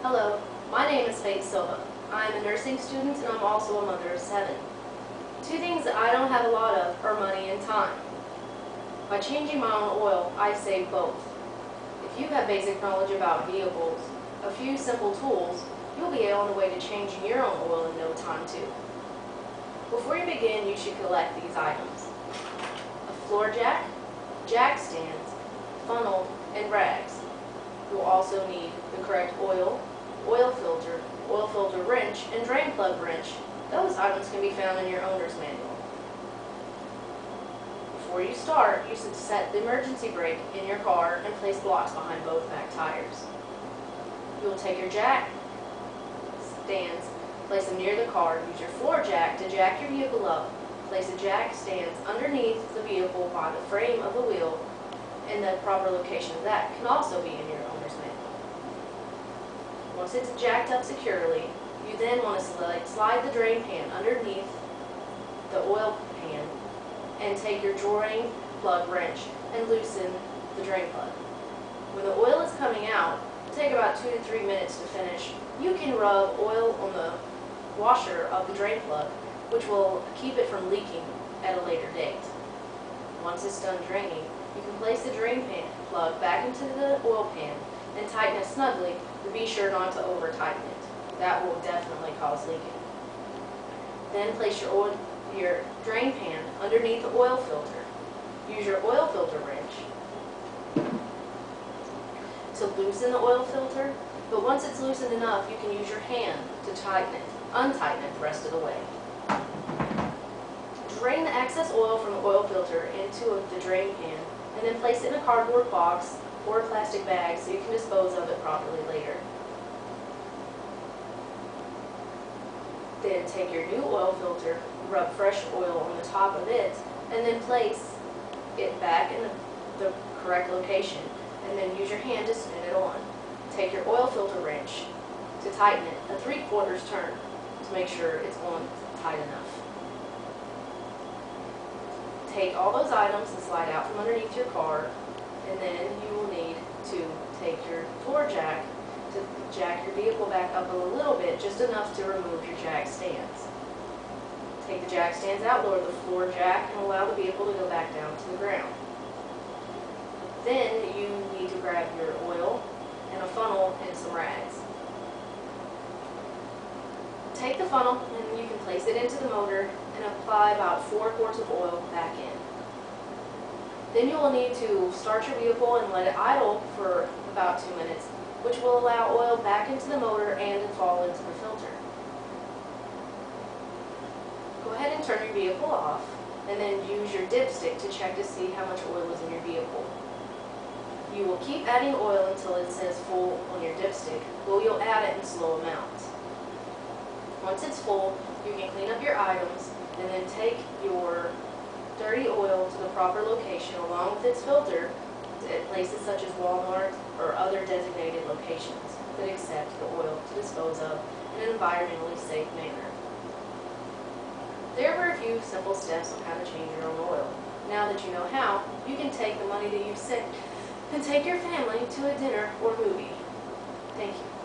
Hello, my name is Faith Silva. I am a nursing student and I'm also a mother of 7. Two things that I don't have a lot of are money and time. By changing my own oil, I save both. If you have basic knowledge about vehicles, a few simple tools, you'll be on the way to changing your own oil in no time too. Before you begin, you should collect these items: a floor jack, jack stands, funnel, and rags. You'll also need the correct oil filter wrench, and drain plug wrench. Those items can be found in your owner's manual. Before you start, you should set the emergency brake in your car and place blocks behind both back tires. You'll take your jack stands, place them near the car. Use your floor jack to jack your vehicle up. Place the jack stands underneath the vehicle by the frame of the wheel, and the proper location of that can also be in your owner's manual. Once it's jacked up securely, you then want to slide the drain pan underneath the oil pan and take your drain plug wrench and loosen the drain plug. When the oil is coming out, it'll take about 2 to 3 minutes to finish. You can rub oil on the washer of the drain plug, which will keep it from leaking at a later date. Once it's done draining, you can place the drain pan plug back into the oil pan and tighten it snugly, but be sure not to over tighten it. That will definitely cause leaking. Then place your drain pan underneath the oil filter. Use your oil filter wrench to loosen the oil filter, but once it's loosened enough, you can use your hand to untighten it the rest of the way. Drain the excess oil from the oil filter into the drain pan and then place it in a cardboard box or a plastic bag so you can dispose of it properly later. Then take your new oil filter, rub fresh oil on the top of it, and then place it back in the correct location, and then use your hand to spin it on. Take your oil filter wrench to tighten it a 3/4 turn to make sure it's on tight enough. Take all those items and slide out from underneath your car, and then you will need to take your floor jack to jack your vehicle back up a little bit, just enough to remove your jack stands. Take the jack stands out, lower the floor jack, and allow the vehicle to go back down to the ground. Then you need to grab your oil and a funnel and some rags. Take the funnel and you can place it into the motor and apply about 4 quarts of oil back in. Then you will need to start your vehicle and let it idle for about 2 minutes, which will allow oil back into the motor and to fall into the filter. Go ahead and turn your vehicle off, and then use your dipstick to check to see how much oil is in your vehicle. You will keep adding oil until it says full on your dipstick, but you'll add it in slow amounts. Once it's full, you can clean up your items and then take your dirty oil to the proper location along with its filter at places such as Walmart or other designated locations that accept the oil to dispose of in an environmentally safe manner. There were a few simple steps on how to change your own oil. Now that you know how, you can take the money that you've saved and take your family to a dinner or movie. Thank you.